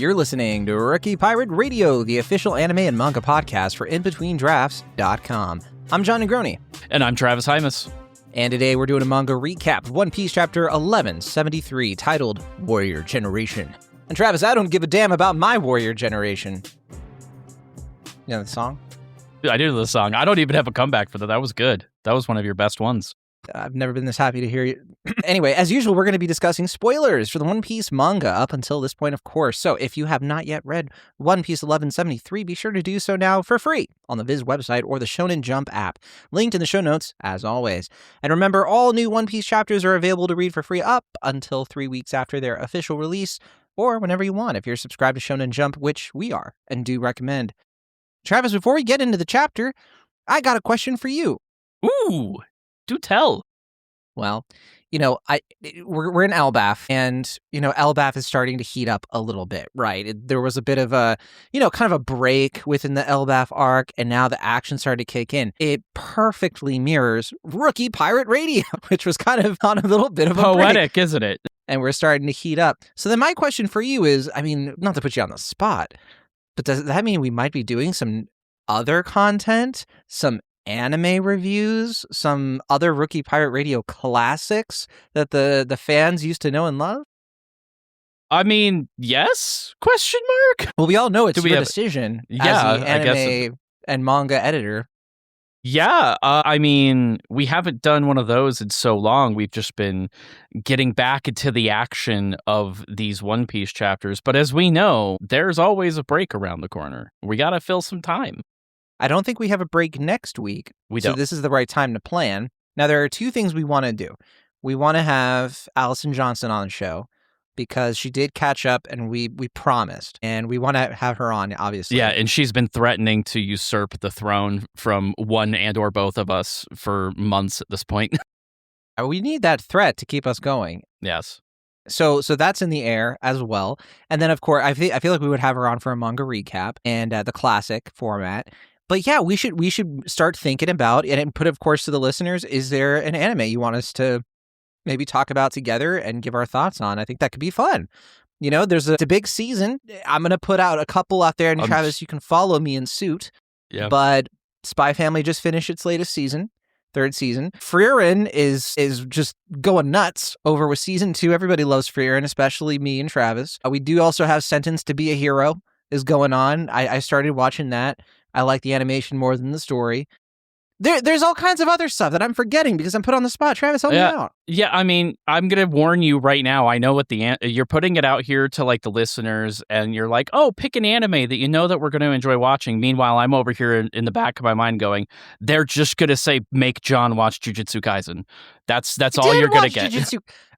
You're listening to Rookie Pirate Radio, the official anime and manga podcast for InBetweenDrafts.com. I'm John Negroni. And I'm Travis Hymas. And today we're doing a manga recap of One Piece chapter 1173, titled Warrior Generation. And Travis, I don't give a damn about my Warrior Generation. You know the song? I do the song. I don't even have a comeback for that. That was good. That was one of your best ones. I've never been this happy to hear you. Anyway, as usual, we're going to be discussing spoilers for the One Piece manga up until this point, of course. So if you have not yet read One Piece 1173, be sure to do so now for free on the Viz website or the Shonen Jump app, linked in the show notes, as always. And remember, all new One Piece chapters are available to read for free up until 3 weeks after their official release, or whenever you want if you're subscribed to Shonen Jump, which we are and do recommend. Travis, before we get into the chapter, I got a question for you. Ooh, do tell. Well, you know, we're in Elbaf, and, you know, Elbaf is starting to heat up a little bit, right? There was a bit of a, you know, kind of a break within the Elbaf arc, and now the action started to kick in. It perfectly mirrors Rookie Pirate Radio, which was kind of on a little bit of a poetic, break. Isn't it? And we're starting to heat up. So then my question for you is, I mean, not to put you on the spot, but does that mean we might be doing some other content, some anime reviews, some other Rookie Pirate Radio classics that the fans used to know and love? I mean, yes? Question mark? Well, we all know it's your decision as the anime and manga editor. Yeah, I mean, we haven't done one of those in so long. We've just been getting back into the action of these One Piece chapters. But as we know, there's always a break around the corner. We got to fill some time. I don't think we have a break next week. We don't. So this is the right time to plan. Now, there are two things we want to do. We want to have Allison Johnson on the show because she did catch up and we promised. And we want to have her on, obviously. Yeah, and she's been threatening to usurp the throne from one and or both of us for months at this point. We need that threat to keep us going. Yes. So that's in the air as well. And then, of course, I feel like we would have her on for a manga recap and the classic format. But yeah, we should start thinking about it and put, of course, to the listeners, is there an anime you want us to maybe talk about together and give our thoughts on? I think that could be fun. You know, there's a big season. I'm going to put out a couple out there, and Travis, you can follow me in suit. Yeah. But Spy Family just finished its latest season, third season. Frieren is just going nuts over with season 2. Everybody loves Frieren, especially me and Travis. We do also have Sentenced to be a Hero is going on. I started watching that. I like the animation more than the story. There's all kinds of other stuff that I'm forgetting because I'm put on the spot. Travis, help me out. Yeah, I mean, I'm going to warn you right now. I know what you're putting it out here to like the listeners, and you're like, oh, pick an anime that you know that we're going to enjoy watching. Meanwhile, I'm over here in the back of my mind going, they're just going to say, make John watch Jujutsu Kaisen. That's all you're going to get.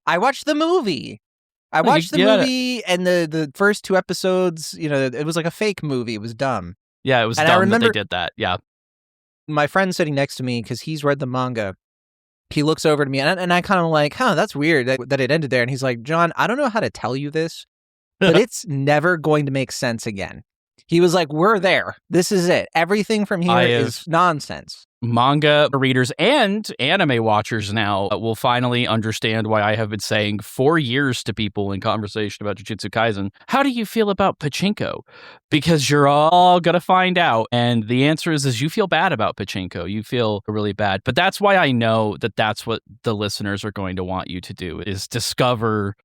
I watched the movie. I watched the movie, and the first 2 episodes, you know, it was like a fake movie. It was dumb. Yeah, it was dumb that they did that. Yeah. My friend sitting next to me, because he's read the manga, he looks over to me, and I kind of like, that's weird that it ended there. And he's like, John, I don't know how to tell you this, but it's never going to make sense again. He was like, we're there. This is it. Everything from here is nonsense. Manga readers and anime watchers now will finally understand why I have been saying for years to people in conversation about Jujutsu Kaisen, how do you feel about pachinko? Because you're all going to find out. And the answer is you feel bad about pachinko. You feel really bad. But that's why I know that that's what the listeners are going to want you to do, is discover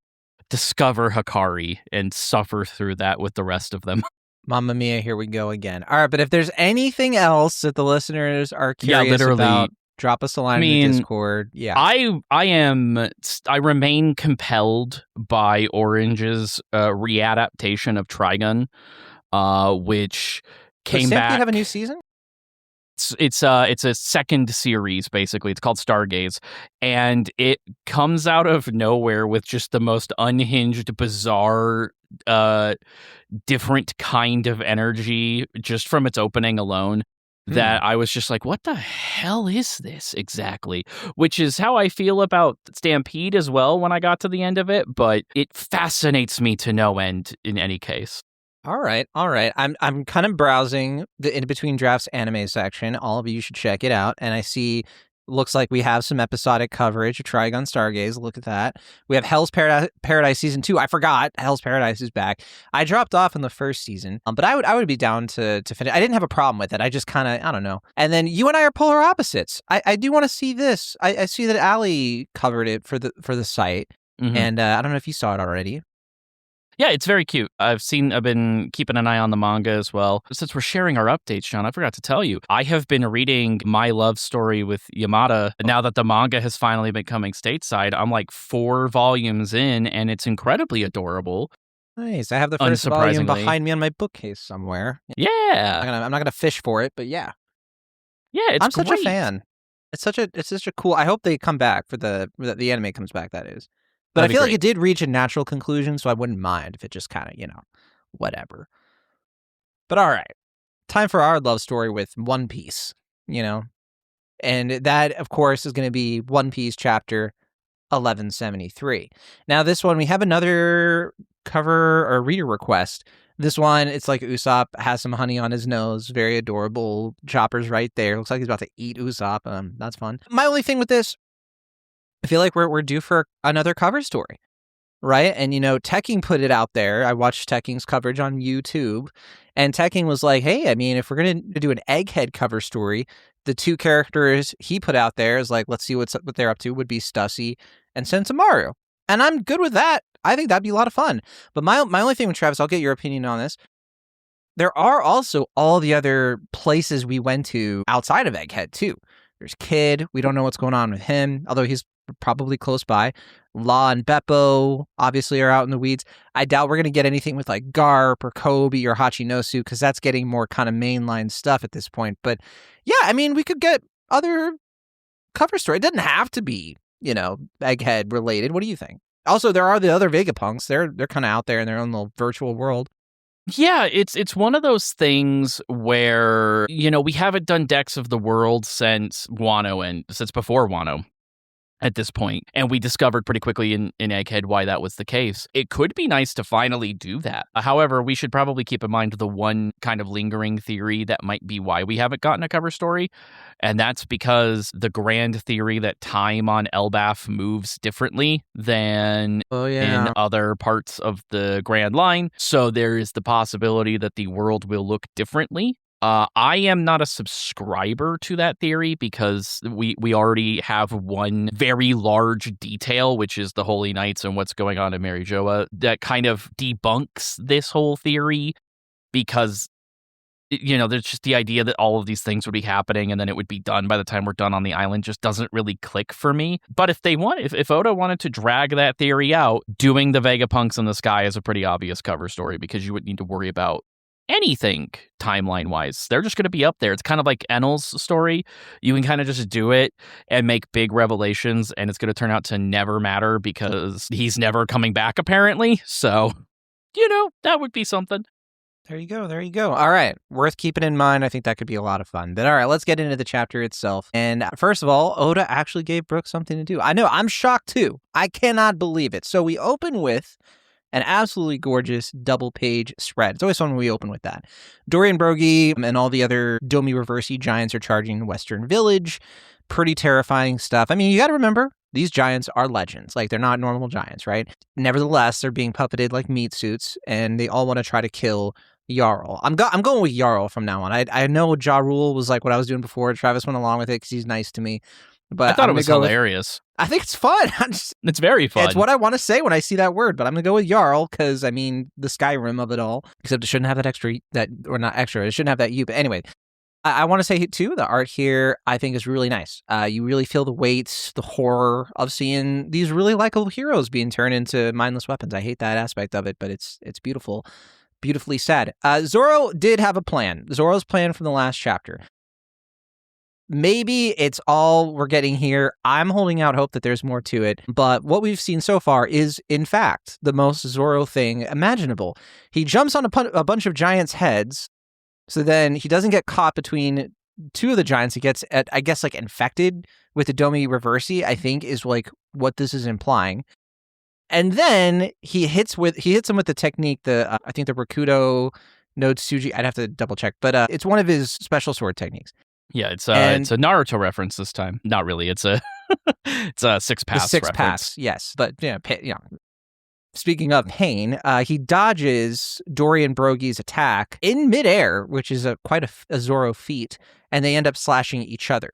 Hikari and suffer through that with the rest of them. Mamma mia, here we go again. All right, but if there's anything else that the listeners are curious about, drop us a line in the Discord. Yeah, I remain compelled by Orange's readaptation of Trigun, which came back. Does have a new season? It's a second series, basically. It's called Stargaze, and it comes out of nowhere with just the most unhinged, bizarre, different kind of energy just from its opening alone. That I was just like, what the hell is this exactly? Which is how I feel about Stampede as well when I got to the end of it, but it fascinates me to no end in any case. All right. I'm kind of browsing the In Between Drafts anime section. All of you should check it out. And I see Looks like we have some episodic coverage of Trigun Stargaze. Look at that. We have Hell's Paradise Season 2. I forgot Hell's Paradise is back. I dropped off in the first season, but I would be down to finish. I didn't have a problem with it. I just kind of, I don't know. And then you and I are polar opposites. I do want to see this. I see that Allie covered it for the site, and I don't know if you saw it already. Yeah, it's very cute. I've been keeping an eye on the manga as well. Since we're sharing our updates, Sean, I forgot to tell you, I have been reading My Love Story with Yamada. Now that the manga has finally been coming stateside, I'm like 4 volumes in, and it's incredibly adorable. Nice. I have the first volume behind me on my bookcase somewhere. Yeah. I'm not gonna fish for it, but yeah. Yeah, it's I'm such a fan. It's such a cool. I hope they come back for the anime comes back. That is. But I feel like it did reach a natural conclusion, so I wouldn't mind if it just kind of, whatever. But all right, time for our love story with One Piece, and that, of course, is going to be One Piece chapter 1173. Now, this one, we have another cover or reader request. This one, it's like Usopp has some honey on his nose, very adorable. Chopper's right there. Looks like he's about to eat Usopp. That's fun. My only thing with this, I feel like we're due for another cover story, right? And, Tekking put it out there. I watched Tekking's coverage on YouTube, and Tekking was like, hey, I mean, if we're going to do an Egghead cover story, the 2 characters he put out there is like, let's see what they're up to, would be Stussy and Sentomaru. And I'm good with that. I think that'd be a lot of fun. But my only thing with Travis, I'll get your opinion on this. There are also all the other places we went to outside of Egghead, too. There's Kid. We don't know what's going on with him, although he's probably close by. Law and Beppo obviously are out in the weeds. I doubt we're going to get anything with like Garp or Kobe or Hachinosu, because that's getting more kind of mainline stuff at this point. But yeah, I mean, we could get other cover story. It doesn't have to be, Egghead related. What do you think? Also, there are the other Vegapunks. They're kind of out there in their own little virtual world. Yeah, it's one of those things where, we haven't done Decks of the World since before Wano at this point, and we discovered pretty quickly in Egghead why that was the case. It could be nice to finally do that. However, we should probably keep in mind the one kind of lingering theory that might be why we haven't gotten a cover story, and that's because the grand theory that time on Elbaf moves differently than in other parts of the Grand Line, so there is the possibility that the world will look differently. I am not a subscriber to that theory because we already have one very large detail, which is the Holy Knights and what's going on in Marijoa, that kind of debunks this whole theory, because, there's just the idea that all of these things would be happening and then it would be done by the time we're done on the island just doesn't really click for me. But if Oda wanted to drag that theory out, doing the Vegapunks in the sky is a pretty obvious cover story, because you wouldn't need to worry about anything timeline wise. They're just going to be up there. It's kind of like Enel's story. You can kind of just do it and make big revelations, and it's going to turn out to never matter because he's never coming back apparently. So, that would be something. There you go. All right. Worth keeping in mind. I think that could be a lot of fun. But all right, let's get into the chapter itself. And first of all, Oda actually gave Brook something to do. I know, I'm shocked too. I cannot believe it. So we open with an absolutely gorgeous double-page spread. It's always fun when we open with that. Dorian Brogy and all the other Domi Reversi giants are charging Western Village. Pretty terrifying stuff. I mean, you got to remember, these giants are legends. Like, they're not normal giants, right? Nevertheless, they're being puppeted like meat suits, and they all want to try to kill Jarl. I'm going with Jarl from now on. I know Ja Rule was like what I was doing before. Travis went along with it because he's nice to me. But I thought it was hilarious. I think it's fun. It's very fun. It's what I want to say when I see that word, but I'm going to go with Jarl because, I mean, the Skyrim of it all. Except it shouldn't have that extra, or not extra, it shouldn't have that U. But anyway, I want to say, too, the art here, I think, is really nice. You really feel the weight, the horror of seeing these really likable heroes being turned into mindless weapons. I hate that aspect of it, but it's beautiful. Beautifully said. Zoro did have a plan. Zoro's plan from the last chapter. Maybe it's all we're getting here. I'm holding out hope that there's more to it. But what we've seen so far is, in fact, the most Zoro thing imaginable. He jumps on a bunch of giants' heads. So then he doesn't get caught between 2 of the giants. He gets, I guess, like infected with the Domi Reversi, I think, is like what this is implying. And then he hits him with the technique, I think the Rakudo no Tsuji. I'd have to double check, but it's one of his special sword techniques. Yeah, it's a Naruto reference this time. Not really. It's a it's a Six Pass. The Six reference. Pass, yes. But speaking of pain, he dodges Dorian Brogy's attack in midair, which is quite a Zoro feat, and they end up slashing each other.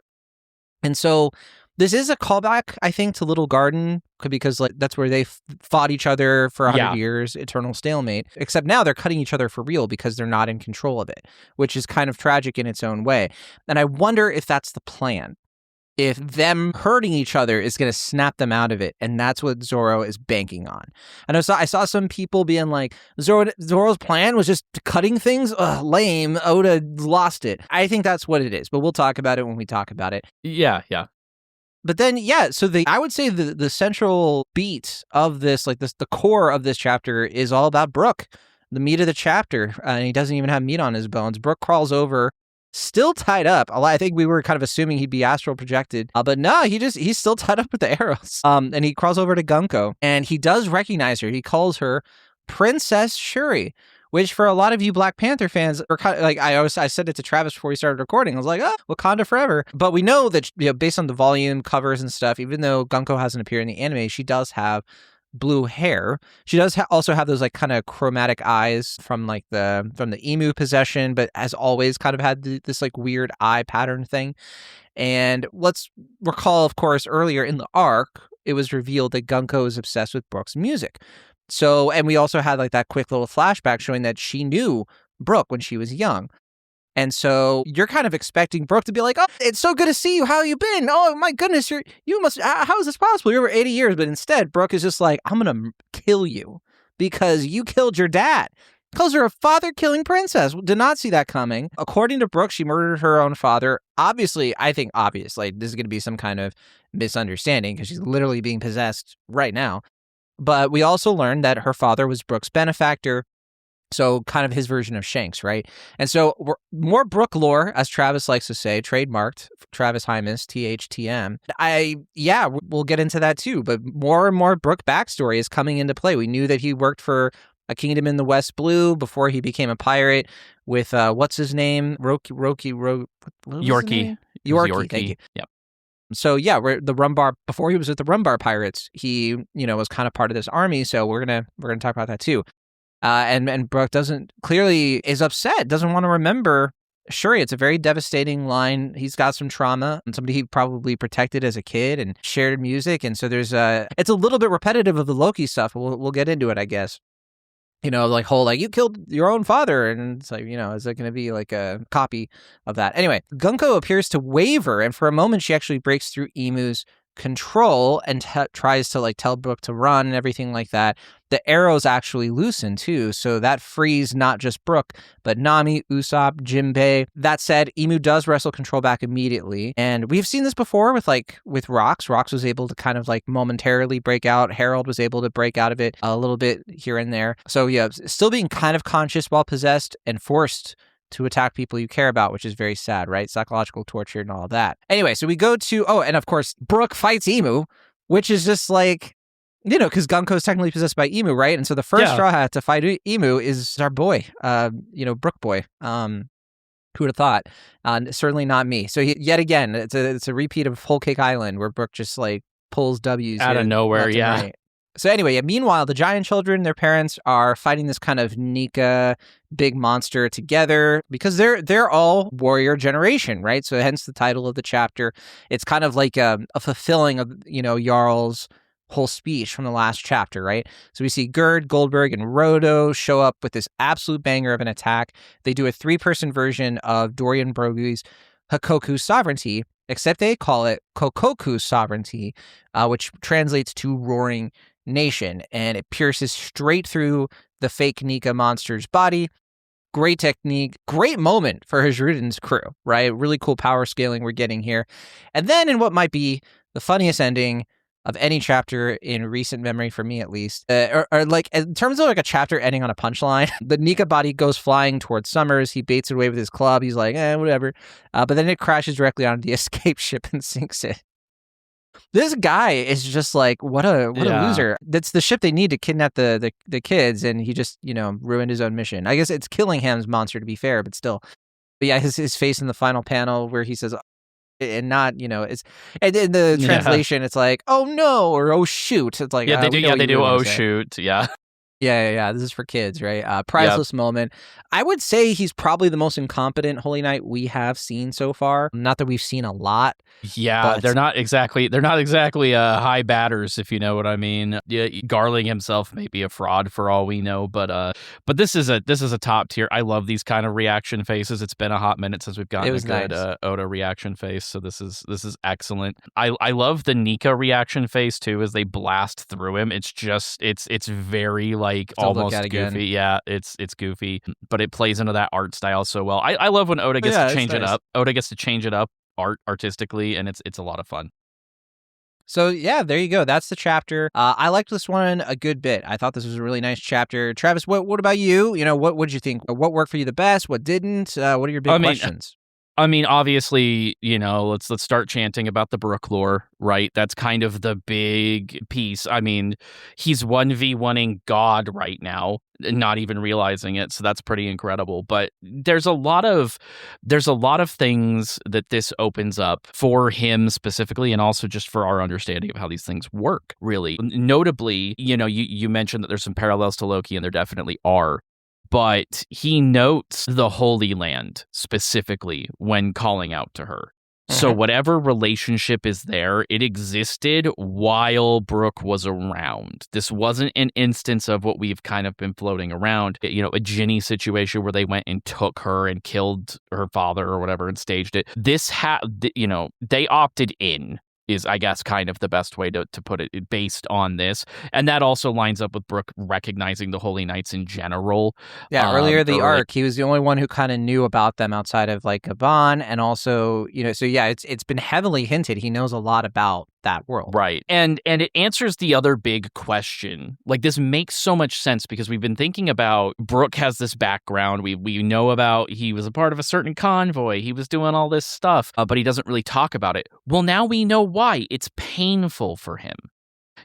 And so this is a callback, I think, to Little Garden, because that's where they fought each other for 100 years, eternal stalemate. Except now they're cutting each other for real because they're not in control of it, which is kind of tragic in its own way. And I wonder if that's the plan. If them hurting each other is going to snap them out of it, and that's what Zoro is banking on. And I saw some people being like, Zoro's plan was just cutting things? Ugh, lame. Oda lost it. I think that's what it is, but we'll talk about it when we talk about it. Yeah. But then, so I would say the central beat of this, the core of this chapter is all about Brook, the meat of the chapter. And he doesn't even have meat on his bones. Brook crawls over, still tied up. I think we were kind of assuming he'd be astral projected, but no, he's still tied up with the arrows. And he crawls over to Gunko, and he does recognize her. He calls her Princess Shuri, which for a lot of you Black Panther fans are kind of like, I said it to Travis before we started recording. I was like, Wakanda forever. But we know that, based on the volume covers and stuff, even though Gunko hasn't appeared in the anime, she does have blue hair. She does also have those kind of chromatic eyes from the emu possession, but as always kind of had this weird eye pattern thing. And let's recall, of course, earlier in the arc, it was revealed that Gunko is obsessed with Brook's music. So, and we also had that quick little flashback showing that she knew Brook when she was young. And so you're kind of expecting Brook to be like, oh, it's so good to see you. How you been? Oh, my goodness, how is this possible? You're over 80 years. But instead, Brook is just like, I'm going to kill you because you killed your dad. Calls her a father-killing princess. Did not see that coming. According to Brook, she murdered her own father. Obviously, this is going to be some kind of misunderstanding because she's literally being possessed right now. But we also learned that her father was Brook's benefactor. So kind of his version of Shanks, right? And so more Brook lore, as Travis likes to say, trademarked, Travis Hymas, THTM. We'll get into that too. But more and more Brook backstory is coming into play. We knew that he worked for a kingdom in the West Blue before he became a pirate with, what's his name? Yorkie. Yorkie, thank you. Yep. So the Rumbar, before he was with the Rumbar pirates, he, was kind of part of this army. So we're gonna talk about that too. And Brook is upset, doesn't want to remember Shuri. It's a very devastating line. He's got some trauma, and somebody he probably protected as a kid and shared music. And so it's a little bit repetitive of the Loki stuff. We'll get into it, I guess. You killed your own father. And it's is it going to be a copy of that? Anyway, Gunko appears to waver. And for a moment, she actually breaks through Emu's control and tries to tell Brook to run and everything like that. The arrows actually loosen too, so that frees not just Brook, but Nami, Usopp, Jinbei. That said, Emu does wrestle control back immediately, and we've seen this before with Rox. Rox was able to kind of momentarily break out. Harold was able to break out of it a little bit here and there. So yeah, still being kind of conscious while possessed and forced to attack people you care about, which is very sad, right? Psychological torture and all of that. Anyway, so we go to, and of course, Brook fights Emu, which is just because Gunko is technically possessed by Emu, right? And so the first Straw Hat to fight Emu is our boy, Brook boy. Who would have thought? Certainly not me. So yet again, it's a repeat of Whole Cake Island where Brook just pulls W's out of nowhere, yeah. Right. So anyway, meanwhile, the giant children, their parents, are fighting this kind of Nika big monster together because they're all warrior generation, right? So hence the title of the chapter. It's kind of like a fulfilling of, Jarl's whole speech from the last chapter, right? So we see Gerd, Goldberg, and Rodo show up with this absolute banger of an attack. They do a 3-person version of Dorian Brogy's Hakoku Sovereignty, except they call it Kokoku Sovereignty, which translates to Roaring Nation, and it pierces straight through the fake Nika monster's body. Great technique, great moment for Hijruden's crew, right? Really cool power scaling we're getting here. And then in what might be the funniest ending of any chapter in recent memory, for me at least, or in terms of a chapter ending on a punchline, the Nika body goes flying towards Summers. He baits it away with his club. He's like, whatever. But then it crashes directly onto the escape ship and sinks it. This guy is just what a loser. That's the ship they need to kidnap the kids, and he just, ruined his own mission. I guess it's Killingham's monster, to be fair, but still. But yeah, his face in the final panel where he says, and not, it's, and in the translation, it's like, oh no, or oh shoot. It's like, they do. Yeah, they do. Really oh shoot. Yeah. Yeah. This is for kids, right? Priceless moment. I would say he's probably the most incompetent Holy Knight we have seen so far. Not that we've seen a lot. Yeah, but they're not exactly high batters, if you know what I mean. Yeah, Garling himself may be a fraud for all we know, but this is a top tier. I love these kind of reaction faces. It's been a hot minute since we've gotten a good Oda reaction face, so this is excellent. I love the Nika reaction face too as they blast through him. It's just it's very like almost goofy. Again. Yeah, it's goofy, but it plays into that art style so well. I love when Oda gets to change it up. Oda gets to change it up artistically, and it's a lot of fun. So yeah, there you go. That's the chapter. I liked this one a good bit. I thought this was a really nice chapter. Travis, what about you? What did you think? What worked for you the best? What didn't? What are your big questions? I mean, obviously, let's start chanting about the Brook lore, right? That's kind of the big piece. I mean, he's 1v1ing God right now, not even realizing it, so that's pretty incredible. But there's a lot of things that this opens up for him specifically, and also just for our understanding of how these things work, really. Notably, you mentioned that there's some parallels to Loki, and there definitely are. But he notes the Holy Land specifically when calling out to her. So whatever relationship is there, it existed while Brook was around. This wasn't an instance of what we've kind of been floating around, a Ginny situation where they went and took her and killed her father or whatever and staged it. This they opted in. Is, I guess, kind of the best way to put it based on this. And that also lines up with Brook recognizing the Holy Knights in general. Yeah, earlier the arc, he was the only one who kind of knew about them outside of like Gabon. And also, so yeah, it's been heavily hinted. He knows a lot about that world. Right. And it answers the other big question. Like, this makes so much sense because we've been thinking about Brook has this background. We know about he was a part of a certain convoy. He was doing all this stuff, but he doesn't really talk about it. Well, now we know why. It's painful for him.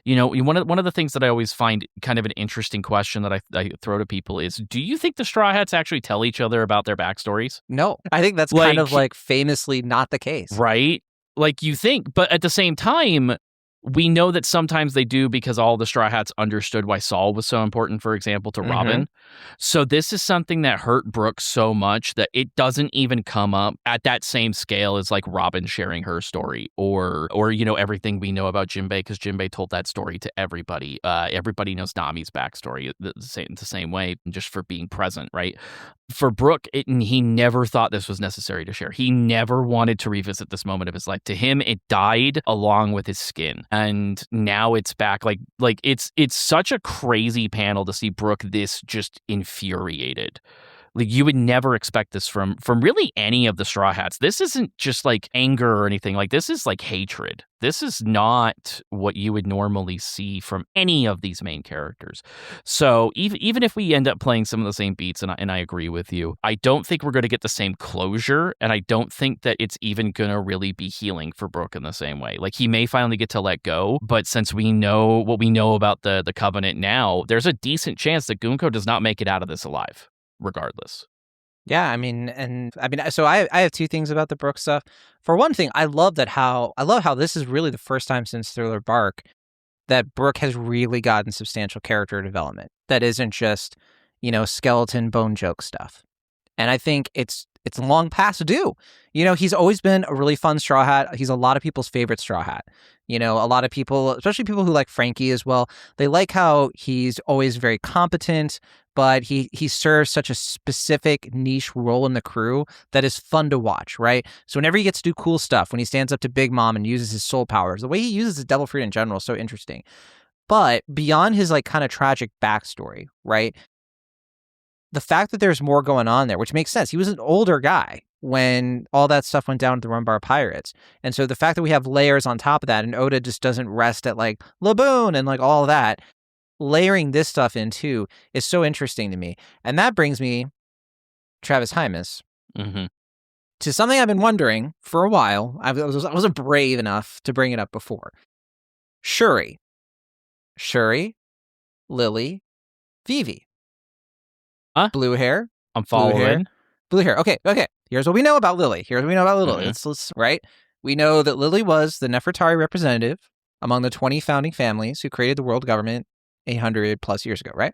One of the things that I always find kind of an interesting question that I throw to people is, do you think the Straw Hats actually tell each other about their backstories? No. I think that's kind of like famously not the case. Right? Like you think, but at the same time, we know that sometimes they do because all the Straw Hats understood why Saul was so important, for example, to Robin. So this is something that hurt Brook so much that it doesn't even come up at that same scale as like Robin sharing her story or everything we know about Jinbei, because Jinbei told that story to everybody. Everybody knows Nami's backstory the same way, just for being present, right? For Brook, he never thought this was necessary to share. He never wanted to revisit this moment of his life. To him, it died along with his skin. And now it's back. Like it's such a crazy panel to see Brook this just infuriated. Like, you would never expect this from really any of the Straw Hats. This isn't just like anger or anything. Like, this is like hatred. This is not what you would normally see from any of these main characters. So even if we end up playing some of the same beats, and I agree with you, I don't think we're going to get the same closure, and I don't think that it's even going to really be healing for Brook in the same way. Like, he may finally get to let go, but since we know what we know about the Covenant now, there's a decent chance that Gunko does not make it out of this alive. Regardless. Yeah, so I have two things about the Brook stuff. For one thing, I love how this is really the first time since Thriller Bark that Brook has really gotten substantial character development. That isn't just, skeleton bone joke stuff. And I think it's long past due. He's always been a really fun Straw Hat. He's a lot of people's favorite Straw Hat. A lot of people, especially people who like Frankie as well, they like how he's always very competent, but he serves such a specific niche role in the crew that is fun to watch, right? So whenever he gets to do cool stuff, when he stands up to Big Mom and uses his soul powers, the way he uses his Devil Fruit in general is so interesting. But beyond his like kind of tragic backstory, right? The fact that there's more going on there, which makes sense. He was an older guy when all that stuff went down to the Rumbar Pirates. And so the fact that we have layers on top of that, and Oda just doesn't rest at like Laboon and like all that, layering this stuff in too is so interesting to me. And that brings me, Travis Hymas, to something I've been wondering for a while. I wasn't brave enough to bring it up before. Shuri, Lily, Vivi. Huh? Blue hair. I'm following. Blue hair. Okay. here's what we know about Lily. Mhm. Let's right? We know that Lily was the Nefertari representative among the 20 founding families who created the world government 800 plus years ago, right?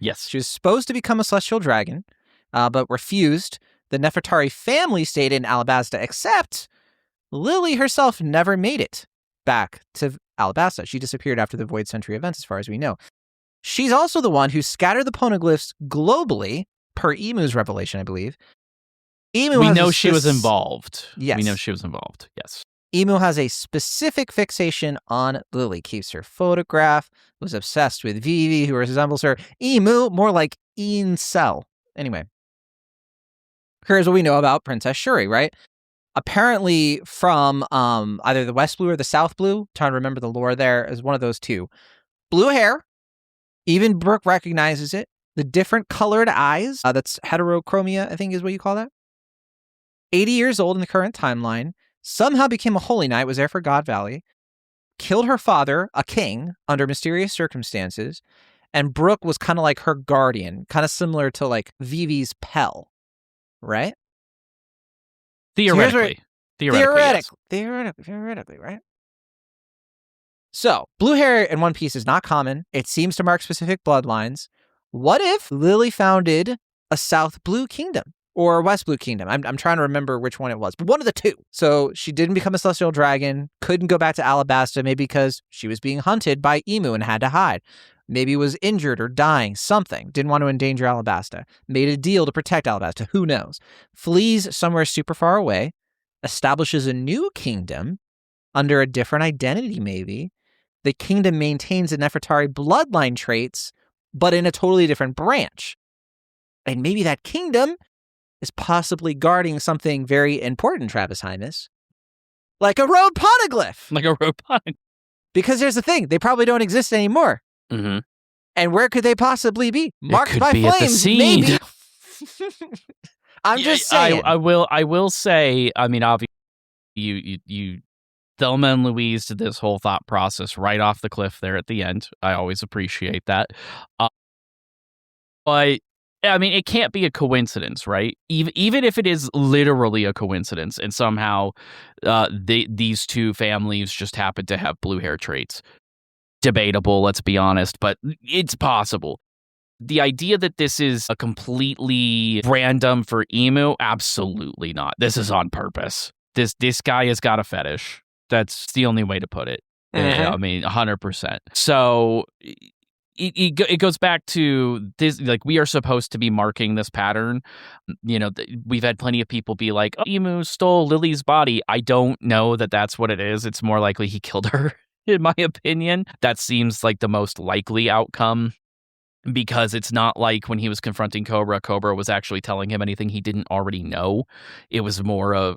Yes. She was supposed to become a celestial dragon, but refused. The Nefertari family stayed in Alabasta, except Lily herself never made it back to Alabasta. She disappeared after the Void Century events, as far as we know. She's also the one who scattered the poneglyphs globally, per Emu's revelation, I believe. We know she was involved. Yes. We know she was involved. Yes. Emu has a specific fixation on Lily, keeps her photograph, was obsessed with Vivi, who resembles her. Emu, more like Incel. Anyway, here's what we know about Princess Shuri, right? Apparently from either the West Blue or the South Blue, trying to remember the lore there, is one of those two. Blue hair, even Brook recognizes it. The different colored eyes, that's heterochromia, I think is what you call that. 80 years old in the current timeline, somehow became a holy knight, was there for God Valley, killed her father, a king, under mysterious circumstances, and Brook was kind of like her guardian, kind of similar to like Vivi's Pell, right? Theoretically. Theoretically, right? So, blue hair in One Piece is not common. It seems to mark specific bloodlines. What if Lily founded a South Blue kingdom or a West Blue kingdom? I'm trying to remember which one it was, but one of the two. So she didn't become a celestial dragon, couldn't go back to Alabasta, maybe because she was being hunted by Emu and had to hide. Maybe was injured or dying, something. Didn't want to endanger Alabasta. Made a deal to protect Alabasta, who knows. Flees somewhere super far away, establishes a new kingdom under a different identity, maybe. The kingdom maintains the Nefertari bloodline traits, but in a totally different branch. And maybe that kingdom is possibly guarding something very important, Travis Hymas. Like a road poneglyph. Because here's the thing, they probably don't exist anymore. Mm-hmm. And where could they possibly be? Marked by be flames, at the scene. maybe. I'm just saying. I will say, I mean, obviously, you Thelma and Louise did this whole thought process right off the cliff there at the end. I always appreciate that. But I mean, it can't be a coincidence, right? Even if it is literally a coincidence, and somehow these two families just happen to have blue hair traits. Debatable, let's be honest, but it's possible. The idea that this is a completely random for Emu, absolutely not. This is on purpose. This guy has got a fetish. That's the only way to put it. I mean, 100%. So it goes back to this, like, we are supposed to be marking this pattern. You know, we've had plenty of people be like, oh, Emu stole Lily's body. I don't know that that's what it is. It's more likely he killed her, in my opinion. That seems like the most likely outcome. Because it's not like when he was confronting Cobra was actually telling him anything he didn't already know. It was more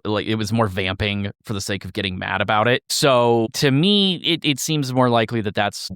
vamping for the sake of getting mad about it. So to me, it seems more likely that that's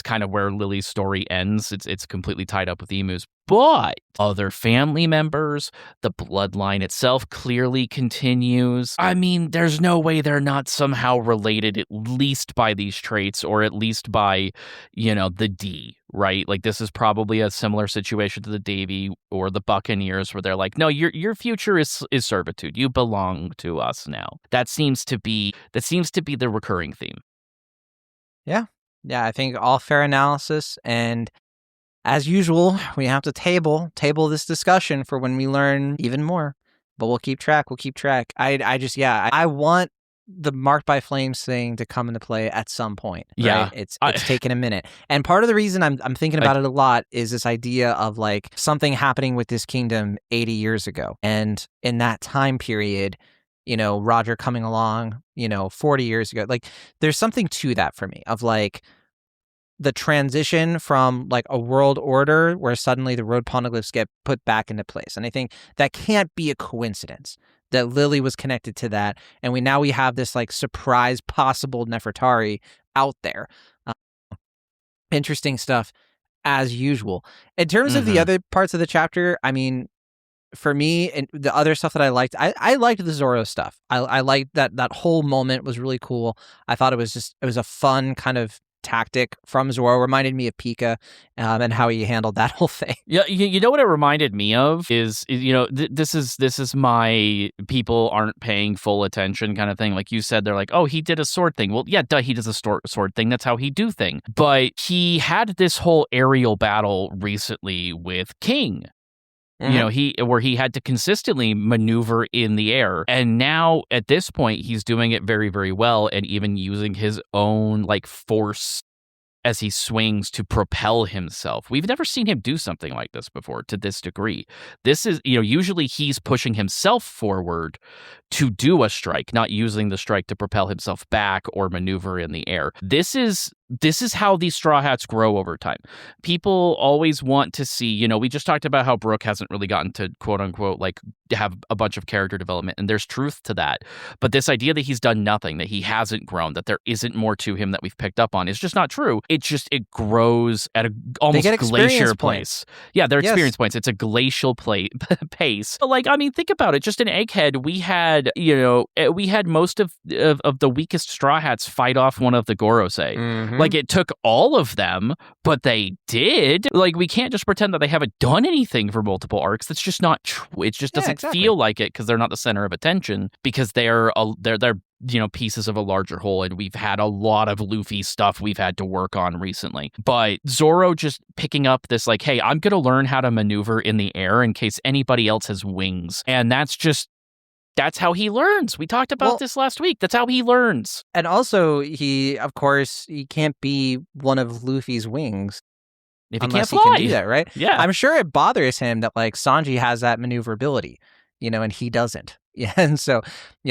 kind of where Lily's story ends. It's completely tied up with Emu's. But other family members, the bloodline itself clearly continues. I mean, there's no way they're not somehow related, at least by these traits, or at least by, the D, right? Like, this is probably a similar situation to the Davy or the Buccaneers, where they're like, no, your future is servitude. You belong to us now. That seems to be the recurring theme. Yeah, I think all fair analysis, and as usual, we have to table this discussion for when we learn even more. But we'll keep track. I want the Marked by Flames thing to come into play at some point. Right? Yeah. It's taken a minute. And part of the reason I'm thinking about it a lot is this idea of like something happening with this kingdom 80 years ago. And in that time period, Roger coming along, 40 years ago. Like, there's something to that for me of like the transition from like a world order where suddenly the road poneglyphs get put back into place. And I think that can't be a coincidence that Lily was connected to that. And we have this like surprise possible Nefertari out there. Interesting stuff as usual. In terms of the other parts of the chapter, I mean, for me, and the other stuff that I liked, I liked the Zoro stuff. I liked that whole moment was really cool. I thought it was a fun kind of tactic from Zoro. Reminded me of Pika and how he handled that whole thing. Yeah, you know what it reminded me of is this is my people aren't paying full attention kind of thing. Like you said, they're like, oh, he did a sword thing. Well, yeah, duh, he does a sword thing. That's how he do thing. But he had this whole aerial battle recently with King. Where he had to consistently maneuver in the air. And now at this point, he's doing it very, very well, and even using his own like force as he swings to propel himself. We've never seen him do something like this before to this degree. This is, usually he's pushing himself forward to do a strike, not using the strike to propel himself back or maneuver in the air. This is how these Straw Hats grow over time. People always want to see, we just talked about how Brook hasn't really gotten to quote unquote like have a bunch of character development, and there's truth to that. But this idea that he's done nothing, that he hasn't grown, that there isn't more to him that we've picked up on is just not true. It grows at a almost glacier pace. Yeah, they're experience points. It's a glacial pace. But think about it. Just in Egghead, we had most of the weakest Straw Hats fight off one of the Gorosei. Mm-hmm. Like, it took all of them, but they did. Like, we can't just pretend that they haven't done anything for multiple arcs. That's just not true. It just doesn't feel like it because they're not the center of attention, because they're pieces of a larger whole, and we've had a lot of Luffy stuff we've had to work on recently. But Zoro just picking up this like, hey, I'm gonna learn how to maneuver in the air in case anybody else has wings, and that's how he learns. We talked about this last week. That's how he learns. And also, he can't be one of Luffy's wings if he unless can't fly. He can do that, right? Yeah. I'm sure it bothers him that like Sanji has that maneuverability, and he doesn't. Yeah, and so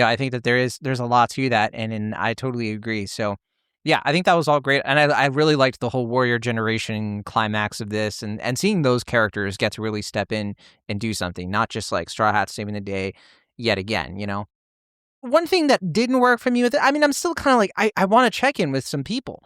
I think that there's a lot to that, and I totally agree. So yeah, I think that was all great, and I really liked the whole Warrior Generation climax of this, and seeing those characters get to really step in and do something, not just like Straw Hats saving the day yet again. One thing that didn't work for me with it, I mean, I'm still kind of like, I want to check in with some people.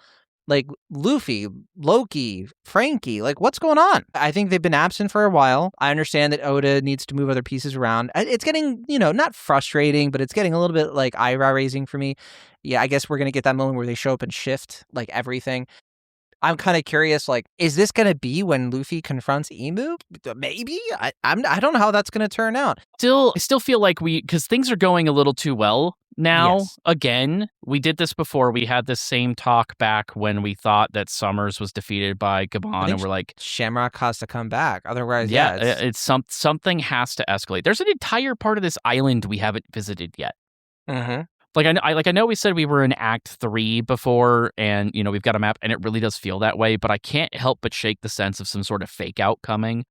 Like Luffy, Loki, Frankie, like what's going on? I think they've been absent for a while. I understand that Oda needs to move other pieces around. It's getting, not frustrating, but it's getting a little bit like eyebrow raising for me. Yeah, I guess we're going to get that moment where they show up and shift like everything. I'm kind of curious, like, is this going to be when Luffy confronts Emu? Maybe. I don't know how that's going to turn out. I still feel like because things are going a little too well now. Yes. Again, we did this before. We had this same talk back when we thought that Summers was defeated by Gabon, and we're like, Shamrock has to come back. Otherwise, it's something has to escalate. There's an entire part of this island we haven't visited yet. Mm-hmm. I know we said we were in Act 3 before, and, we've got a map, and it really does feel that way, but I can't help but shake the sense of some sort of fake out coming.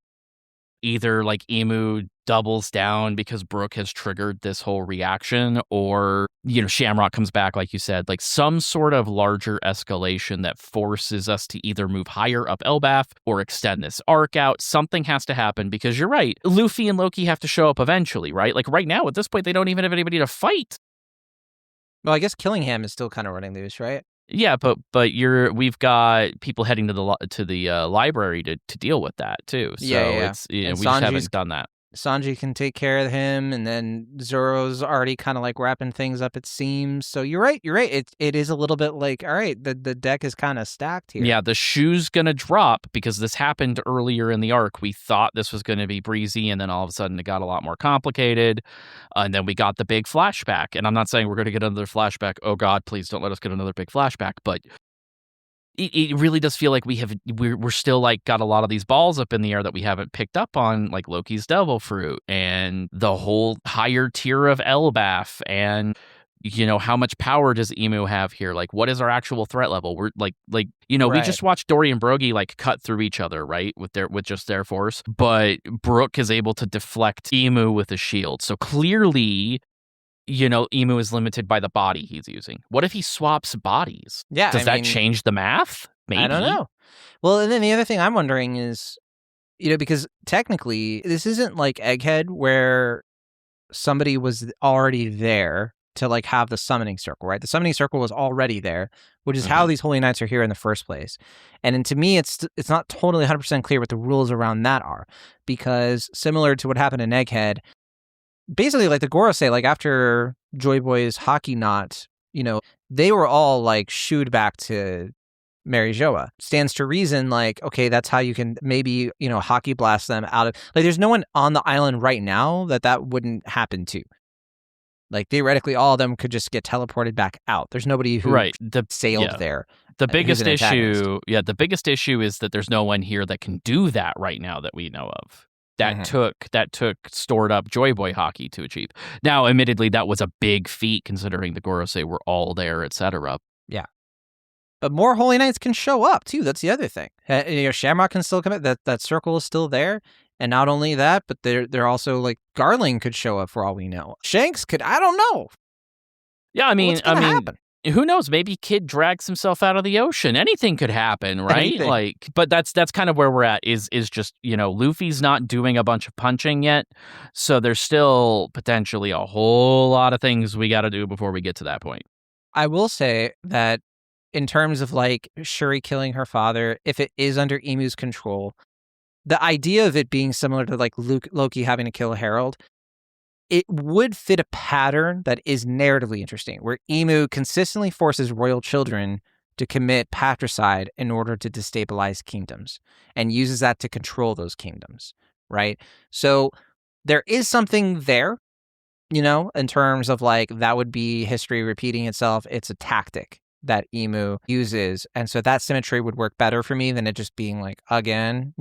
Either, like, Emu doubles down because Brook has triggered this whole reaction, or, Shamrock comes back, like you said, like some sort of larger escalation that forces us to either move higher up Elbaf or extend this arc out. Something has to happen, because you're right. Luffy and Loki have to show up eventually, right? Like, right now, at this point, they don't even have anybody to fight. Well, I guess Killingham is still kind of running loose, right? Yeah, but we've got people heading to the library to deal with that too. So it's we just haven't done that. Sanji can take care of him, and then Zoro's already kind of like wrapping things up, it seems. So you're right. It is a little bit like, all right, the deck is kind of stacked here. Yeah, the shoe's gonna drop because this happened earlier in the arc. We thought this was gonna be breezy, and then all of a sudden it got a lot more complicated. And then we got the big flashback. And I'm not saying we're gonna get another flashback. Oh God, please don't let us get another big flashback. But it really does feel like we're still like got a lot of these balls up in the air that we haven't picked up on, like Loki's devil fruit and the whole higher tier of Elbaf, and how much power does Emu have here? Like, what is our actual threat level? We're like Right. We just watched Dory and Brogy like cut through each other, right, with just their force, but Brook is able to deflect Emu with a shield. So clearly, Emu is limited by the body he's using. What if he swaps bodies? Yeah, Does that change the math? Maybe. I don't know. Well, and then the other thing I'm wondering is, because technically this isn't like Egghead where somebody was already there to like have the summoning circle, right? The summoning circle was already there, which is how these Holy Knights are here in the first place. And to me, it's not totally 100% clear what the rules around that are, because similar to what happened in Egghead, basically, like the Gorosei, like after Joy Boy's Haki knot, they were all like shooed back to Mary Joa. Stands to reason, like, okay, that's how you can maybe, Haki blast them out of... Like, there's no one on the island right now that wouldn't happen to. Like, theoretically, all of them could just get teleported back out. There's nobody who sailed there. The biggest issue is that there's no one here that can do that right now that we know of. That took stored up Joy Boy Haki to achieve. Now, admittedly, that was a big feat considering the Gorosei were all there, etc. Yeah. But more Holy Knights can show up, too. That's the other thing. Shamrock can still come in. That circle is still there. And not only that, but they're also, like, Garling could show up for all we know. Shanks could, I don't know. Yeah, I mean, happen? Who knows? Maybe Kid drags himself out of the ocean. Anything could happen, right? Anything. Like, but that's kind of where we're at. Is just Luffy's not doing a bunch of punching yet, so there's still potentially a whole lot of things we got to do before we get to that point. I will say that in terms of like Shuri killing her father, if it is under Emu's control, the idea of it being similar to like Loki having to kill Herald, it would fit a pattern that is narratively interesting, where Emu consistently forces royal children to commit patricide in order to destabilize kingdoms and uses that to control those kingdoms, right? So there is something there, in terms of like that would be history repeating itself. It's a tactic that Emu uses. And so that symmetry would work better for me than it just being like, again,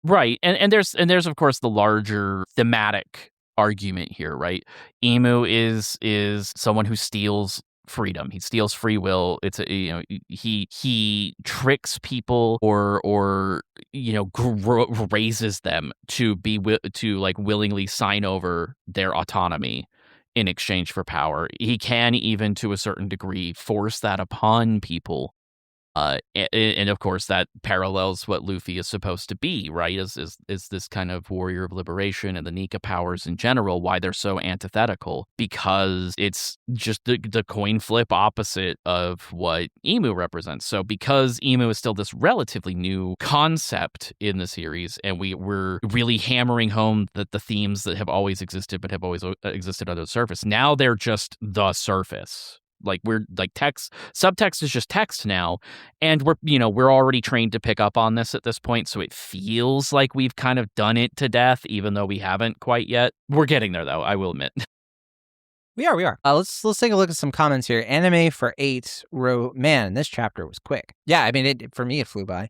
Right. And there's of course the larger thematic argument here, right? Emu is someone who steals freedom. He steals free will. It's he tricks people or raises them to willingly sign over their autonomy in exchange for power. He can even to a certain degree force that upon people. And of course that parallels what Luffy is supposed to be, right? Is this kind of warrior of liberation, and the Nika powers in general, why they're so antithetical, because it's just the coin flip opposite of what Emu represents. So because Emu is still this relatively new concept in the series, and we're really hammering home that the themes that have always existed but have always existed under the surface, now they're just the surface. Like we're like subtext is just text now, and we're already trained to pick up on this at this point, so it feels like we've kind of done it to death, even though we haven't quite yet. We're getting there, though, I will admit. We are. Let's take a look at some comments here. Anime for 8 wrote, "Man, this chapter was quick." Yeah, I mean, for me, it flew by.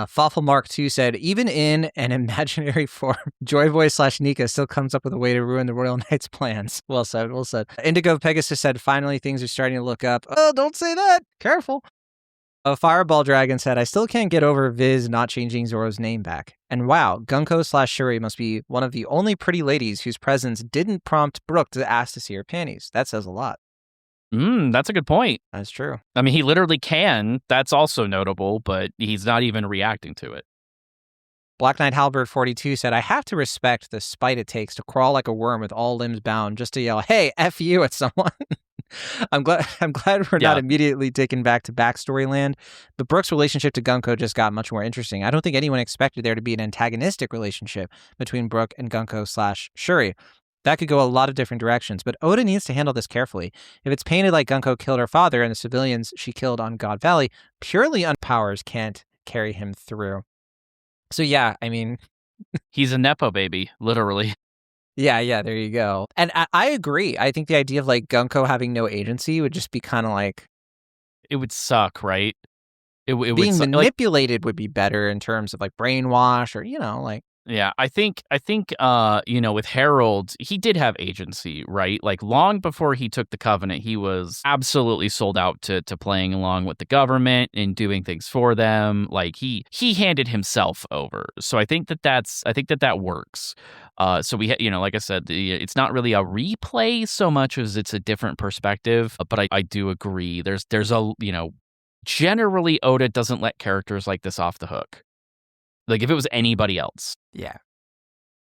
Fawful Mark 2 said, "Even in an imaginary form, Joy Boy / Nika still comes up with a way to ruin the Royal Knight's plans." Well said. Indigo Pegasus said, "Finally, things are starting to look up." Oh, don't say that. Careful. Fireball Dragon said, "I still can't get over Viz not changing Zoro's name back. And wow, Gunko / Shuri must be one of the only pretty ladies whose presence didn't prompt Brook to ask to see her panties. That says a lot." That's a good point. That's true. I mean, he literally can. That's also notable, but he's not even reacting to it. Black Knight Halberd 42 said, "I have to respect the spite it takes to crawl like a worm with all limbs bound just to yell, 'Hey, F you' at someone." I'm glad we're not immediately taken back to backstory land, but Brook's relationship to Gunko just got much more interesting. I don't think anyone expected there to be an antagonistic relationship between Brook and Gunko / Shuri. That could go a lot of different directions, but Oda needs to handle this carefully. If it's painted like Gunko killed her father and the civilians she killed on God Valley, purely powers can't carry him through. So yeah, I mean... He's a Nepo baby, literally. Yeah, there you go. And I agree. I think the idea of like Gunko having no agency would just be kind of like... It would suck, right? Being manipulated would be better in terms of like brainwash or, like... Yeah, I think with Harold, he did have agency, right? Like long before he took the Covenant, he was absolutely sold out to playing along with the government and doing things for them. Like he handed himself over. So I think that works. So we like I said, it's not really a replay so much as it's a different perspective. But I do agree. There's a generally Oda doesn't let characters like this off the hook. Like, if it was anybody else. Yeah.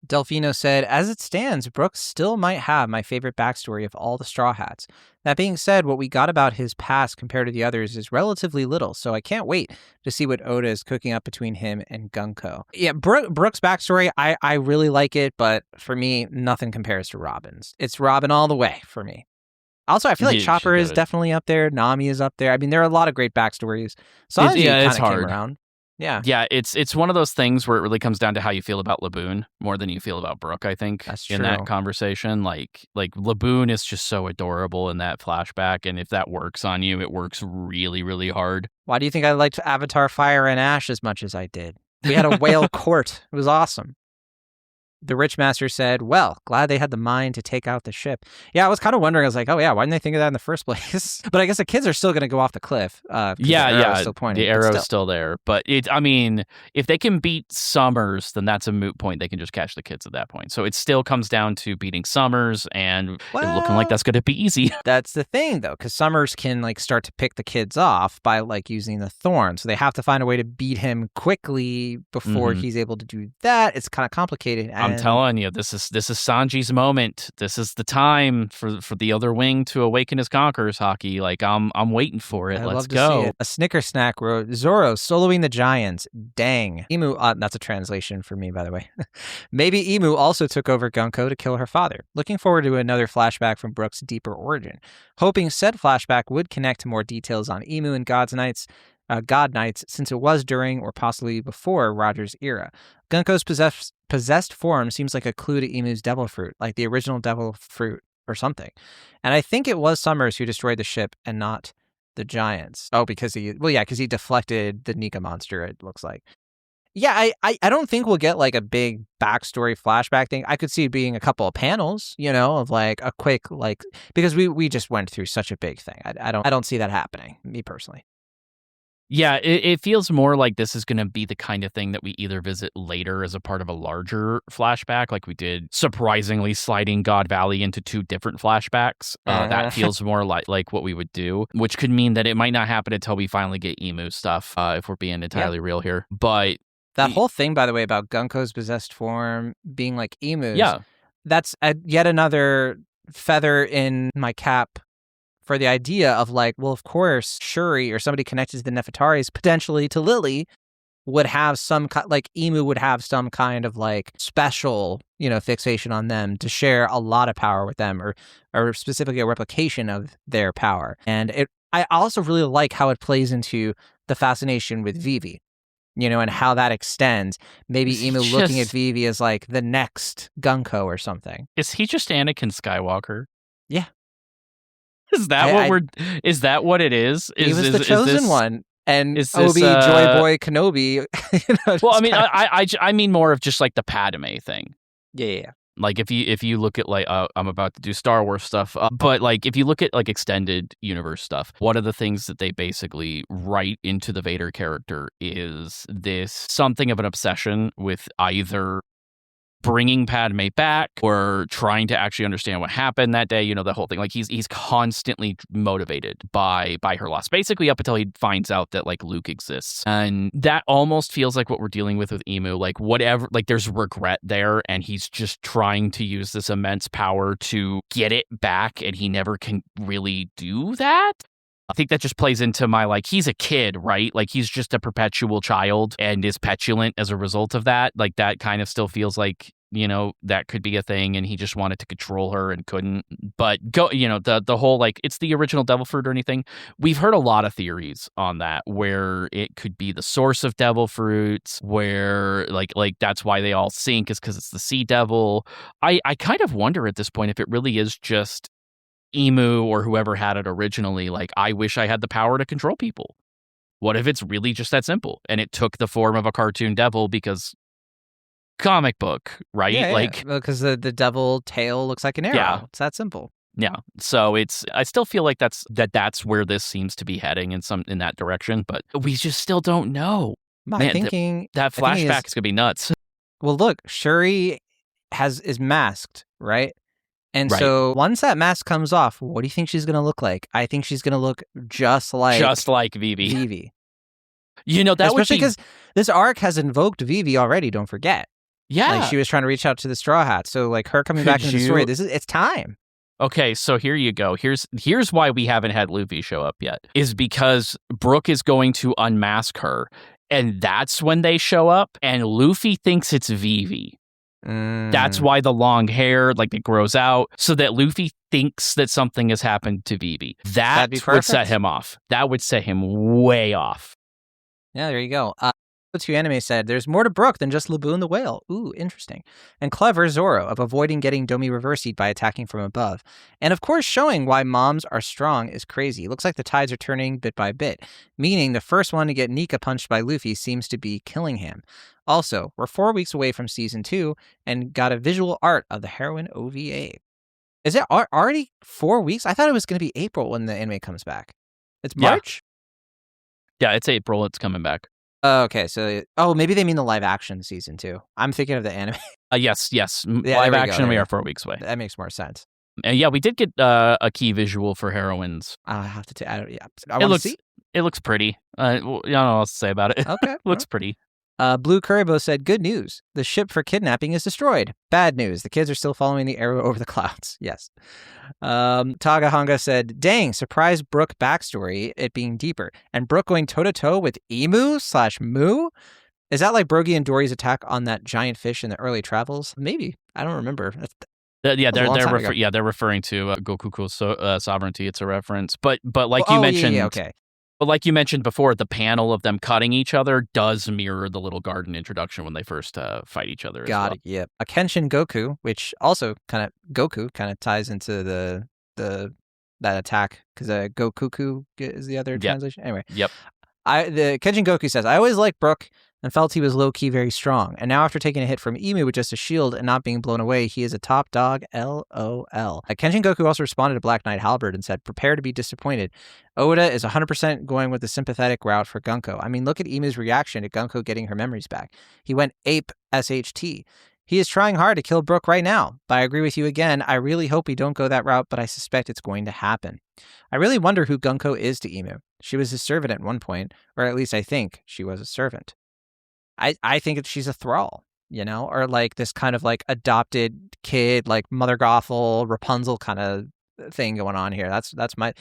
Delfino said, "As it stands, Brook still might have my favorite backstory of all the Straw Hats. That being said, what we got about his past compared to the others is relatively little, so I can't wait to see what Oda is cooking up between him and Gunko." Yeah, Brook's backstory, I really like it, but for me, nothing compares to Robin's. It's Robin all the way for me. Also, I feel like Yeah, Chopper she is got it. definitely up there. Nami is up there. I mean, there are a lot of great backstories. Sanji kind of came around. Yeah, it's one of those things where it really comes down to how you feel about Laboon more than you feel about Brook, I think. That's in true. that conversation. Like Laboon is just so adorable in that flashback, and if that works on you, it works really, really hard. Why do you think I liked Avatar Fire and Ash as much as I did? We had a whale court. It was awesome. The Rich Master said, well, glad they had the mind to take out the ship. Yeah, I was kind of wondering. I was like, oh, yeah, why didn't they think of that in the first place? But I guess the kids are still going to go off the cliff. The arrow's still pointing, the arrow's still there. But I mean, if they can beat Summers, then that's a moot point. They can just catch the kids at that point. So it still comes down to beating Summers, and it looking like that's going to be easy. That's the thing, though, because Summers can like start to pick the kids off by like using the thorn. So they have to find a way to beat him quickly before he's able to do that. It's kind of complicated. I'm telling you, this is Sanji's moment. This is the time for the other wing to awaken his conquerors, Haki. Like I'm waiting for it. Let's go. A Snicker Snack wrote, Zoro soloing the giants. Dang. Emu, that's a translation for me, by the way. Maybe Emu also took over Gunko to kill her father. Looking forward to another flashback from Brook's deeper origin. Hoping said flashback would connect to more details on Emu and God Knights, since it was during or possibly before Roger's era. Gunko's possessed form seems like a clue to Emu's devil fruit, like the original devil fruit or something. And I think it was Summers who destroyed the ship and not the giants. Oh, because he deflected the Nika monster, it looks like. Yeah, I don't think we'll get like a big backstory flashback thing. I could see it being a couple of panels, of like a quick, like, because we just went through such a big thing. I don't see that happening, me personally. Yeah, it feels more like this is going to be the kind of thing that we either visit later as a part of a larger flashback, like we did surprisingly sliding God Valley into 2 different flashbacks. That feels more like what we would do, which could mean that it might not happen until we finally get Emu stuff, if we're being entirely real here. But that whole thing, by the way, about Gunko's possessed form being like Emu's, that's yet another feather in my cap for the idea of like, well, of course, Shuri or somebody connected to the Nefertaris, potentially to Lily, would have Emu would have some kind of like special, fixation on them to share a lot of power with them, or specifically a replication of their power. And I also really like how it plays into the fascination with Vivi, and how that extends. Maybe Emu looking at Vivi as like the next Gunko or something. Is he just Anakin Skywalker? Yeah. Is that is that what it is? He was the chosen one, and is Obi, Joy Boy, Kenobi. Well, I mean, I mean more of just like the Padme thing. Yeah. Like if you look at like I'm about to do Star Wars stuff, but like if you look at like extended universe stuff, one of the things that they basically write into the Vader character is this something of an obsession with either bringing Padme back or trying to actually understand what happened that day, the whole thing. Like he's constantly motivated by her loss, basically up until he finds out that like Luke exists. And that almost feels like what we're dealing with Emu, like whatever, like there's regret there, and he's just trying to use this immense power to get it back, and he never can really do that. I think that just plays into my, like, he's a kid, right? Like, he's just a perpetual child and is petulant as a result of that. Like, that kind of still feels like, that could be a thing, and he just wanted to control her and couldn't. But, the whole, like, it's the original devil fruit or anything. We've heard a lot of theories on that, where it could be the source of devil fruits, where, like that's why they all sink, is because it's the sea devil. I kind of wonder at this point if it really is just Emu or whoever had it originally, like, I wish I had the power to control people. What if it's really just that simple? And it took the form of a cartoon devil because comic book, right? Yeah. Because the devil tail looks like an arrow. Yeah. It's that simple. Yeah. So I still feel like that's where this seems to be heading in that direction, but we just still don't know. Thinking that flashback is gonna be nuts. Well, look, Shuri is masked, right? And so once that mask comes off, what do you think she's going to look like? I think she's going to look just like Vivi. That especially would be because this arc has invoked Vivi already. Don't forget. Yeah, like she was trying to reach out to the Straw Hats. So like her coming back into the story, it's time. Okay, so here you go. Here's why we haven't had Luffy show up yet. Is because Brook is going to unmask her, and that's when they show up. And Luffy thinks it's Vivi. That's why the long hair, like, it grows out, so that Luffy thinks that something has happened to Vivi. That That'd be would set perfect. him off. That would set him way off. Yeah, there you go. Two Anime said, there's more to Brook than just Laboon the whale. Ooh, interesting. And clever Zoro of avoiding getting Domi Reversi by attacking from above. And of course, showing why moms are strong is crazy. Looks like the tides are turning bit by bit, meaning the first one to get Nika punched by Luffy seems to be Killingham. Also, we're 4 weeks away from season 2 and got a visual art of the heroine OVA. Is it already 4 weeks? I thought it was going to be April when the anime comes back. It's March? Yeah, it's April. It's coming back. Okay, so maybe they mean the live action season 2. I'm thinking of the anime. Yes. Yeah, Live action, we are 4 weeks away. That makes more sense. And yeah, we did get a key visual for heroines. I'll have to. I It want to see. It looks pretty. I don't know what else to say about it. Okay, Looks pretty. Blue Kuribo said, "Good news. The ship for kidnapping is destroyed. Bad news. The kids are still following the arrow over the clouds." Yes. Tagahanga said, "Dang, surprise Brook backstory, it being deeper. And Brook going toe-to-toe with Emu/Moo? Is that like Brogy and Dory's attack on that giant fish in the early travels? Maybe. I don't remember." They're referring to Goku's sovereignty. It's a reference, but like you mentioned, okay. But like you mentioned before, the panel of them cutting each other does mirror the little garden introduction when they first fight each other. Got it. Yep. A Kenshin Goku, which also kind of ties into that attack because Gokuku is the other translation. Anyway. Yep. The Kenshin Goku says, "I always liked Brook and felt he was low-key very strong. And now after taking a hit from Emu with just a shield and not being blown away, he is a top dog, LOL. Kenshin Goku also responded to Black Knight Halberd and said, prepare to be disappointed. Oda is 100% going with the sympathetic route for Gunko. I mean, look at Emu's reaction to Gunko getting her memories back. He went ape SHT. He is trying hard to kill Brook right now. But I agree with you again. I really hope we don't go that route, but I suspect it's going to happen. I really wonder who Gunko is to Emu. She was his servant at one point, or at least I think she was a servant. I think she's a thrall, or like this kind of like adopted kid, like Mother Gothel, Rapunzel kind of thing going on here. That's my,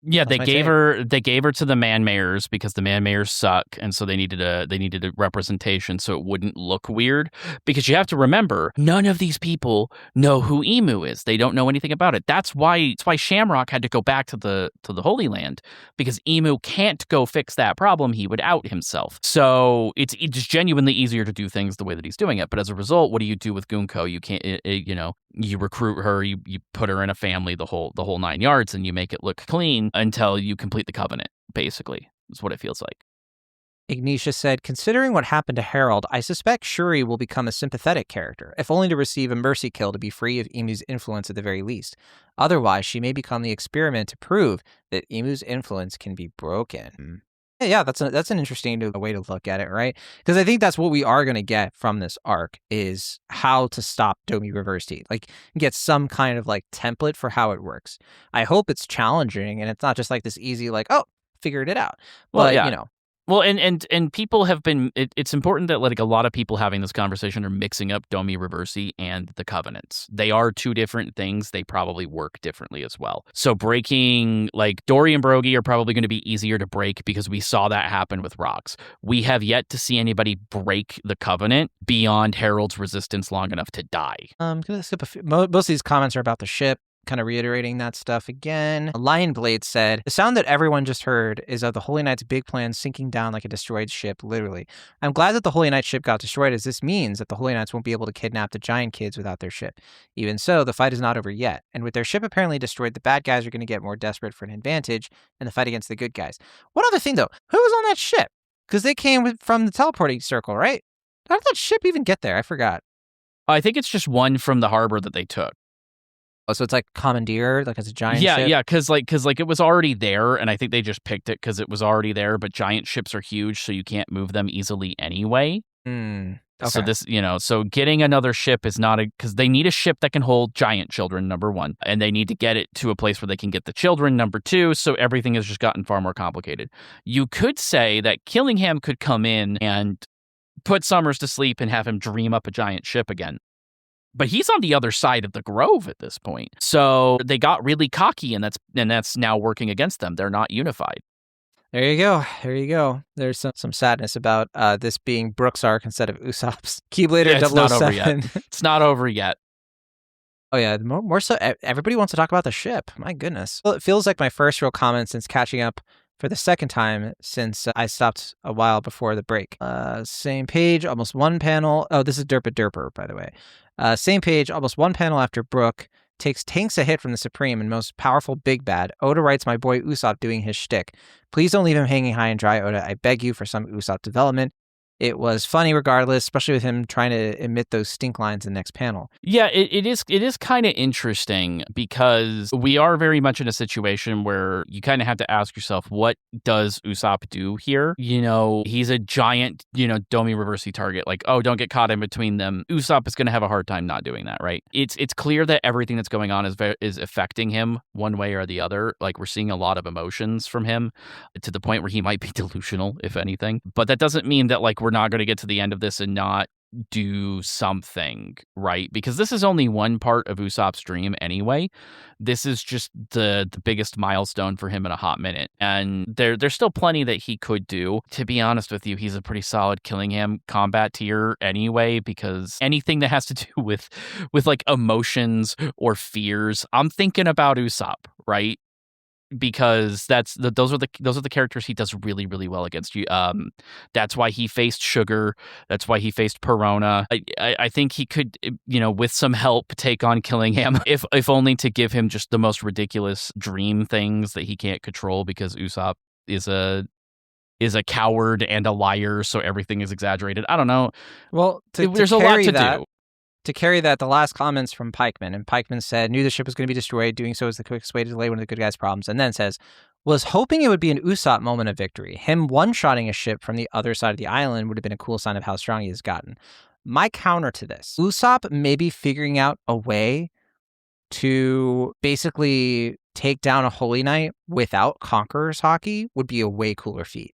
Yeah, they gave her to the man mayors because the man mayors suck, and so they needed a representation so it wouldn't look weird. Because you have to remember, none of these people know who Emu is. They don't know anything about it. That's why Shamrock had to go back to the Holy Land, because Emu can't go fix that problem. He would out himself. So it's genuinely easier to do things the way that he's doing it. But as a result, what do you do with Gunko? You can't, you recruit her, you put her in a family, the whole 9 yards, and you make it look clean until you complete the covenant, basically, is what it feels like. Ignitia said, considering what happened to Harold, I suspect Shuri will become a sympathetic character, if only to receive a mercy kill to be free of Emu's influence at the very least. Otherwise, she may become the experiment to prove that Emu's influence can be broken. Yeah, that's an interesting way to look at it, right? Because I think that's what we are going to get from this arc is how to stop Domi Reversi. Like, get some kind of like template for how it works. I hope it's challenging and it's not just like this easy, like, oh, figured it out. But, Well, and people have been. It's important that like a lot of people having this conversation are mixing up Domi Reversi and the Covenants. They are two different things. They probably work differently as well. So breaking, like Dory and Brogy are probably going to be easier to break because we saw that happen with rocks. We have yet to see anybody break the Covenant beyond Harold's resistance long enough to die. I'm gonna skip a few. Most of these comments are about the ship. Kind of reiterating that stuff again. Lionblade said, the sound that everyone just heard is of the Holy Knight's big plan sinking down like a destroyed ship, literally. I'm glad that the Holy Knight ship got destroyed, as this means that the Holy Knights won't be able to kidnap the giant kids without their ship. Even so, the fight is not over yet, and with their ship apparently destroyed, the bad guys are going to get more desperate for an advantage in the fight against the good guys. One other thing, though, who was on that ship? Because they came from the teleporting circle, right? How did that ship even get there? I forgot. I think it's just one from the harbor that they took. Oh, so it's like commandeer, like it's a giant ship? Yeah, because it was already there, and I think they just picked it because it was already there, but giant ships are huge, so you can't move them easily anyway. Okay. So this, so getting another ship is not because they need a ship that can hold giant children, number one, and they need to get it to a place where they can get the children, number two, so everything has just gotten far more complicated. You could say that Killingham could come in and put Summers to sleep and have him dream up a giant ship again. But he's on the other side of the grove at this point. So they got really cocky, and that's now working against them. They're not unified. There you go. There's some sadness about this being Brook's arc instead of Usopp's. Keyblader 007. It's not over yet. Oh yeah, more so. Everybody wants to talk about the ship. My goodness. Well, it feels like my first real comment since catching up for the second time since I stopped a while before the break. Same page, almost one panel. Oh, this is Derpa Derper, by the way. Same page, almost one panel after Brook tanks a hit from the Supreme and most powerful big bad. Oda writes my boy Usopp doing his shtick. Please don't leave him hanging high and dry, Oda. I beg you for some Usopp development. It was funny regardless, especially with him trying to emit those stink lines in the next panel. Yeah, it is kind of interesting because we are very much in a situation where you kind of have to ask yourself, what does Usopp do here? You know, he's a giant, Domi Reversi target. Like, oh, don't get caught in between them. Usopp is going to have a hard time not doing that, right? It's clear that everything that's going on is affecting him one way or the other. Like, we're seeing a lot of emotions from him to the point where he might be delusional, if anything. But that doesn't mean that, like, we're not going to get to the end of this and not do something, right? Because this is only one part of Usopp's dream anyway. This is just the biggest milestone for him in a hot minute. And there's still plenty that he could do. To be honest with you, he's a pretty solid Killingham combat tier anyway, because anything that has to do with like emotions or fears, I'm thinking about Usopp, right? Because those are the characters he does really, really well against you. That's why he faced Sugar. That's why he faced Perona. I think he could, with some help, take on Killingham, if only to give him just the most ridiculous dream things that he can't control, because Usopp is a coward and a liar, so everything is exaggerated. I don't know. Well, there's a lot to do. To carry that, the last comments from Pikeman, and Pikeman said, knew the ship was going to be destroyed. Doing so is the quickest way to delay one of the good guys' problems. And then says, was hoping it would be an Usopp moment of victory. Him one-shotting a ship from the other side of the island would have been a cool sign of how strong he has gotten. My counter to this, Usopp maybe figuring out a way to basically take down a Holy Knight without Conqueror's Haki would be a way cooler feat.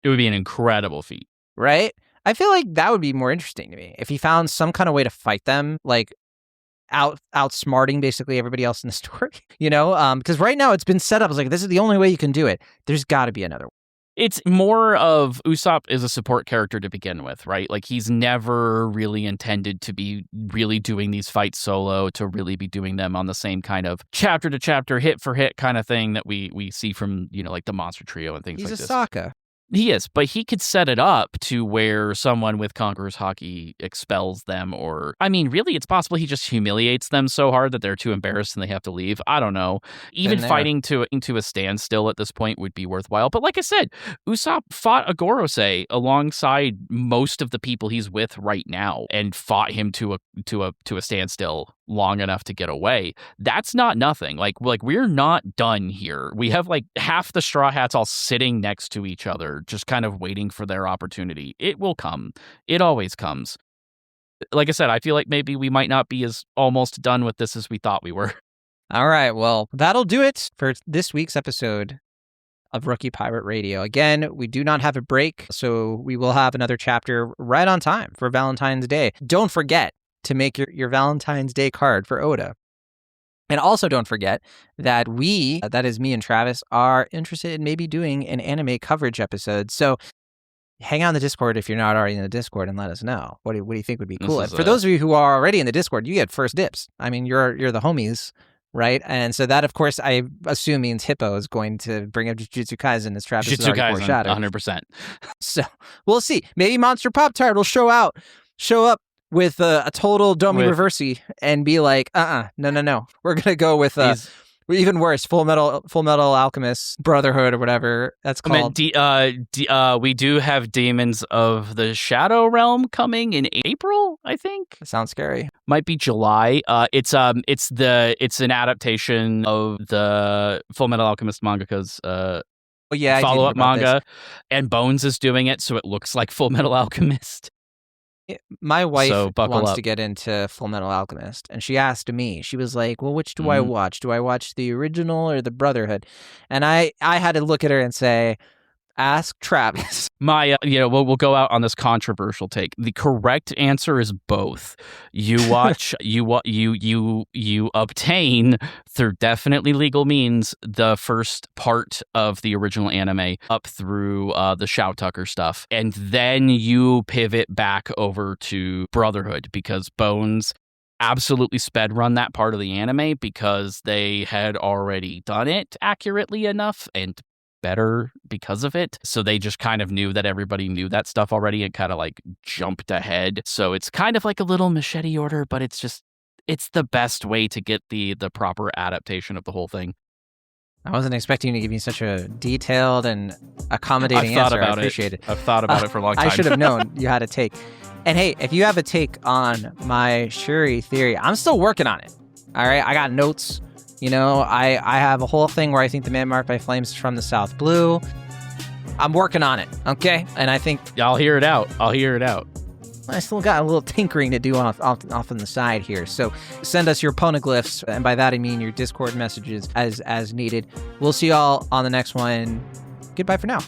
It would be an incredible feat. Right? I feel like that would be more interesting to me if he found some kind of way to fight them, like outsmarting basically everybody else in the story, because right now it's been set up as like, this is the only way you can do it. There's got to be another way. It's more of Usopp is a support character to begin with, right? Like, he's never really intended to be really doing these fights solo, to really be doing them on the same kind of chapter to chapter, hit for hit kind of thing that we see from, like the Monster Trio and things like this. He's a Sokka. He is, but he could set it up to where someone with Conqueror's Haki expels them, or, I mean, really, it's possible he just humiliates them so hard that they're too embarrassed and they have to leave. I don't know. Even fighting to a standstill at this point would be worthwhile. But like I said, Usopp fought a Gorosei alongside most of the people he's with right now and fought him to a standstill long enough to get away. That's not nothing. Like we're not done here. We have like half the Straw Hats all sitting next to each other, just kind of waiting for their opportunity. It will come. It always comes. Like I said, I feel like maybe we might not be as almost done with this as we thought we were. All right, well, that'll do it for this week's episode of Rookie Pirate Radio. Again, we do not have a break, so we will have another chapter right on time for Valentine's Day. Don't forget to make your Valentine's Day card for Oda. And also don't forget that that is me and Travis, are interested in maybe doing an anime coverage episode. So hang out in the Discord if you're not already in the Discord and let us know. What do you think would be cool? For those of you who are already in the Discord, you get first dibs. I mean, you're the homies, right? And so that, of course, I assume means Hippo is going to bring up Jujutsu Kaisen as Travis has already foreshadowed. 100%. So we'll see. Maybe Monster Pop-Tart will show up with a total Domi Reversi and be like, no. We're going to go with even worse, Full Metal Alchemist Brotherhood or whatever that's called. We do have Demons of the Shadow Realm coming in April, I think. That sounds scary. Might be July. It's an adaptation of the Full Metal Alchemist mangaka's follow-up manga, and Bones is doing it, so it looks like Full Metal Alchemist. My wife wants to get into Full Metal Alchemist, and she asked me, she was like, well, which do I watch? Do I watch the original or the Brotherhood? And I had to look at her and say, ask Travis. We'll go out on this controversial take. The correct answer is both. You watch, you obtain through definitely legal means the first part of the original anime up through the Shao Tucker stuff, and then you pivot back over to Brotherhood because Bones absolutely sped run that part of the anime because they had already done it accurately enough and better because of it. So they just kind of knew that everybody knew that stuff already and kind of like jumped ahead. So it's kind of like a little machete order, but it's the best way to get the proper adaptation of the whole thing. I wasn't expecting you to give me such a detailed and accommodating answer. I appreciate it. I've thought about it for a long time. I should have known you had a take. And hey, if you have a take on my Shuri theory, I'm still working on it. All right, I got notes. You know, I have a whole thing where I think the man marked by flames is from the South Blue. I'm working on it, okay? And I think... I'll hear it out. I still got a little tinkering to do off on the side here. So send us your poneglyphs, and by that I mean your Discord messages as needed. We'll see y'all on the next one. Goodbye for now.